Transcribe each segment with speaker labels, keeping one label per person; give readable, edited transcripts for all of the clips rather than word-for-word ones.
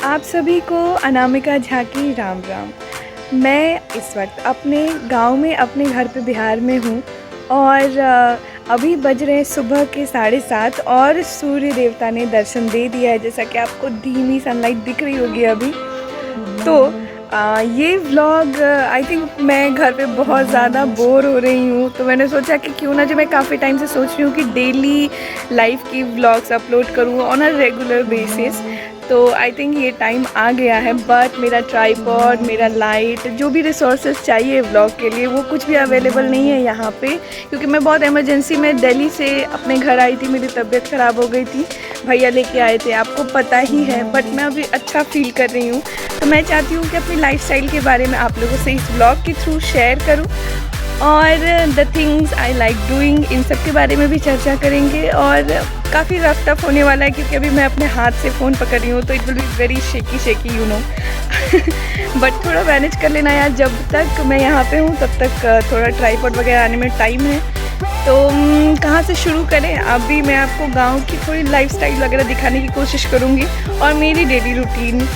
Speaker 1: आप सभी को अनामिका झा की राम राम। मैं इस वक्त अपने गांव में अपने घर पे बिहार में हूँ और अभी बज रहे हैं सुबह के 7:30 और सूर्य देवता ने दर्शन दे दिया है, जैसा कि आपको धीमी सनलाइट दिख रही होगी अभी। तो ये व्लॉग आई थिंक मैं घर पे बहुत ज़्यादा बोर हो रही हूँ, तो मैंने सोचा कि क्यों ना, जो मैं काफ़ी टाइम से सोच रही हूँ कि डेली लाइफ की व्लॉग्स अपलोड करूँ ऑन अ रेगुलर बेसिस। तो आई थिंक ये टाइम आ गया है, बट मेरा ट्राइपॉड, मेरा लाइट, जो भी रिसोर्सेज चाहिए व्लॉग के लिए वो कुछ भी अवेलेबल नहीं है यहाँ पे, क्योंकि मैं बहुत इमरजेंसी में दिल्ली से अपने घर आई थी। मेरी तबीयत ख़राब हो गई थी, भैया लेके आए थे, आपको पता ही है। बट मैं अभी अच्छा फील कर रही हूँ, तो मैं चाहती हूँ कि अपनी लाइफस्टाइल के बारे में आप लोगों से इस ब्लॉग के थ्रू शेयर करूँ और the things I like doing, इन सब के बारे में भी चर्चा करेंगे। और काफ़ी रफ टफ होने वाला है, क्योंकि अभी मैं अपने हाथ से फ़ोन पकड़ रही हूँ, तो it will be very shaky you know. But थोड़ा मैनेज कर लेना यार, जब तक मैं यहाँ पे हूँ तब तक थोड़ा ट्राइपॉड वगैरह आने में टाइम है। तो कहाँ से शुरू करें? अभी मैं आपको गांव की थोड़ी लाइफस्टाइल वगैरह दिखाने की कोशिश करूँगी और मेरी डेली रूटीन।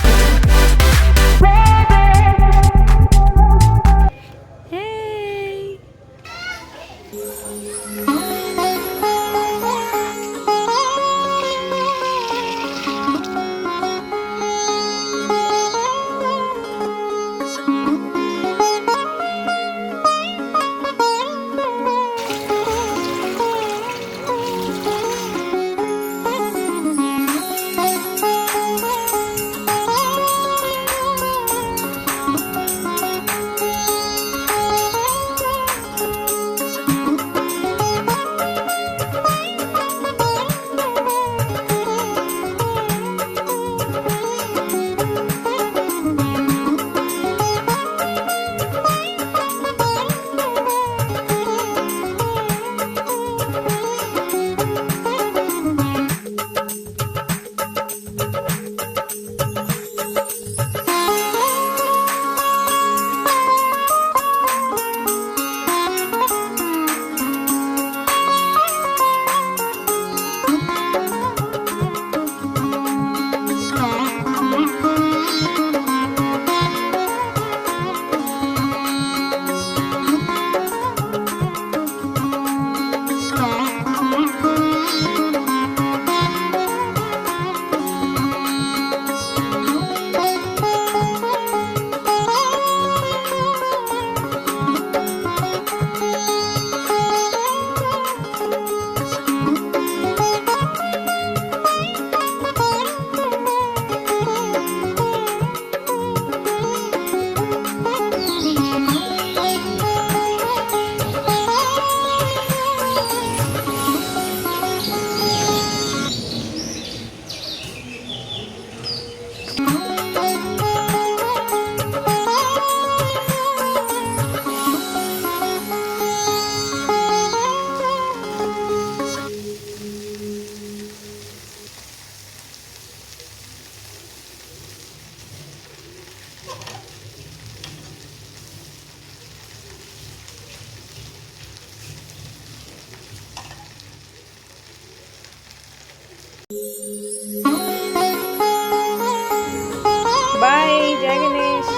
Speaker 1: बाय, जय गणेश।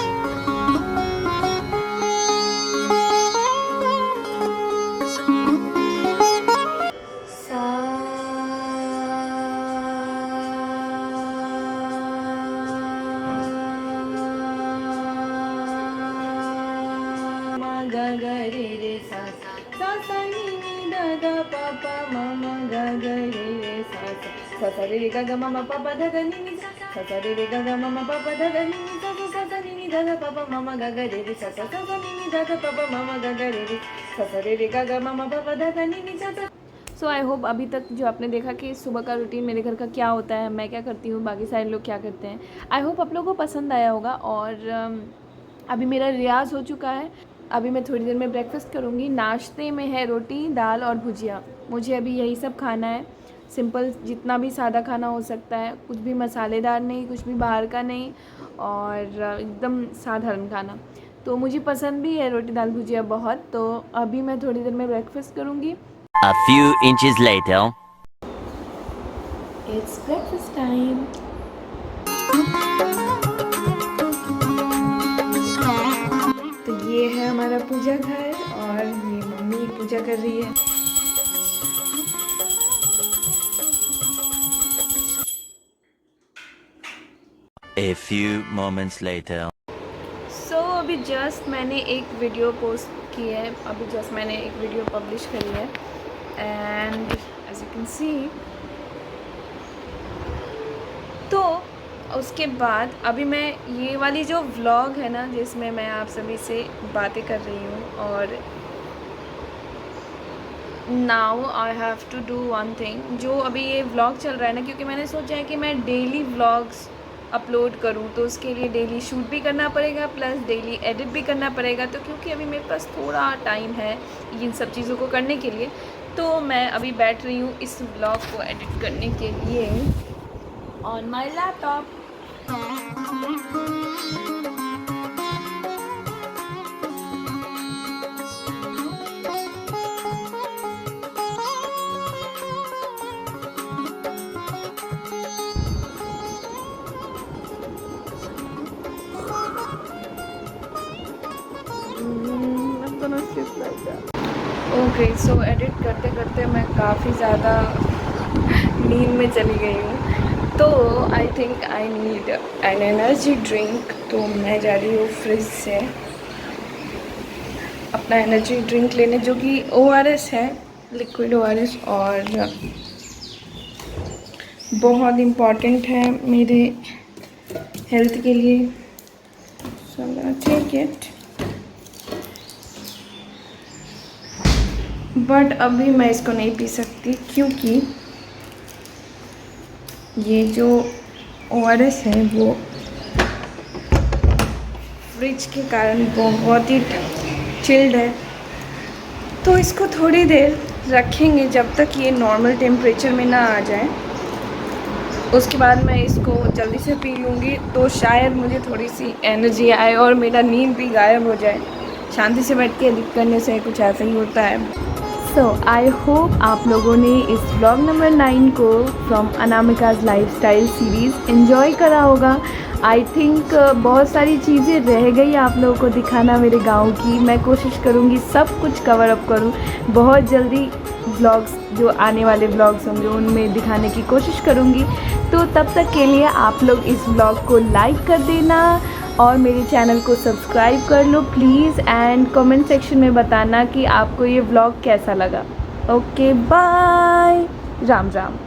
Speaker 1: ग ग रे रे सा सा सा नी नी द द प प म म ग ग रे रे सा सा सा रे रे ग ग म म प प ध ध नि नि सा सा रे रे ग ग म म प प ध ध नि नि सा सा नि नि ध ध प प म म ग ग रे रे सा सा नि नि ध ध प प म म ग ग रे रे सा रे रे ग ग म म प प ध ध नि नि सा। सो आई होप अभी तक जो आपने देखा कि सुबह का रूटीन मेरे घर का क्या होता है, मैं क्या करती हूँ, बाकी सारे लोग क्या करते हैं, आई होप आप लोगों को पसंद आया होगा। और अभी मेरा रियाज़ हो चुका है, अभी मैं थोड़ी देर में ब्रेकफास्ट करूँगी। नाश्ते में है रोटी, दाल और भुजिया। मुझे अभी यही सब खाना है, सिंपल, जितना भी सादा खाना हो सकता है, कुछ भी मसालेदार नहीं, कुछ भी बाहर का नहीं, और एकदम साधारण खाना। तो मुझे पसंद भी है रोटी दाल भुजिया बहुत। तो अभी मैं थोड़ी देर में ब्रेकफास्ट करूँगी।
Speaker 2: A few inches later.
Speaker 1: It's breakfast time. हमारा पूजा घर और ये मम्मी पूजा कर रही है।
Speaker 2: A few moments later.
Speaker 1: अभी जस्ट मैंने एक वीडियो पोस्ट की है, अभी जस्ट मैंने एक वीडियो पब्लिश करी है and as you can see, तो उसके बाद अभी मैं ये वाली जो व्लॉग है ना जिसमें मैं आप सभी से बातें कर रही हूँ, और now I have to do one thing. जो अभी ये व्लॉग चल रहा है ना, क्योंकि मैंने सोचा है कि मैं डेली व्लॉग्स अपलोड करूँ, तो उसके लिए डेली शूट भी करना पड़ेगा प्लस डेली एडिट भी करना पड़ेगा। तो क्योंकि अभी मेरे पास थोड़ा टाइम है इन सब चीज़ों को करने के लिए, तो मैं अभी बैठ रही हूँ इस व्लॉग को एडिट करने के लिए on my laptop. Okay, so edit करते करते मैं काफ़ी ज़्यादा नींद में चली गई हूँ, तो I think I need an energy drink. तो मैं जा रही हूँ फ्रिज से अपना एनर्जी ड्रिंक लेने, जो कि ORS है, लिक्विड ORS, और बहुत इम्पॉर्टेंट है मेरे हेल्थ के लिए। So I am gonna take it, but अभी मैं इसको नहीं पी सकती क्योंकि ये जो ORS है वो फ्रिज के कारण बहुत ही चिल्ड है, तो इसको थोड़ी देर रखेंगे जब तक ये नॉर्मल टेम्परेचर में ना आ जाए। उसके बाद मैं इसको जल्दी से पी लूँगी, तो शायद मुझे थोड़ी सी एनर्जी आए और मेरा नींद भी गायब हो जाए। शांति से बैठ के एडिट करने से कुछ ऐसा ही होता है। सो आई होप आप लोगों ने इस व्लॉग नंबर 9 को फ्रॉम अनामिकाज़ लाइफस्टाइल सीरीज़ एंजॉय करा होगा। आई थिंक बहुत सारी चीज़ें रह गई आप लोगों को दिखाना मेरे गांव की। मैं कोशिश करूँगी सब कुछ कवर अप करूँ, बहुत जल्दी व्लॉग्स जो आने वाले व्लॉग्स होंगे उनमें दिखाने की कोशिश करूँगी। तो तब तक के लिए आप लोग इस व्लॉग को लाइक कर देना और मेरे चैनल को सब्सक्राइब कर लो प्लीज़, एंड कमेंट सेक्शन में बताना कि आपको ये व्लॉग कैसा लगा। Okay bye, Ram Ram.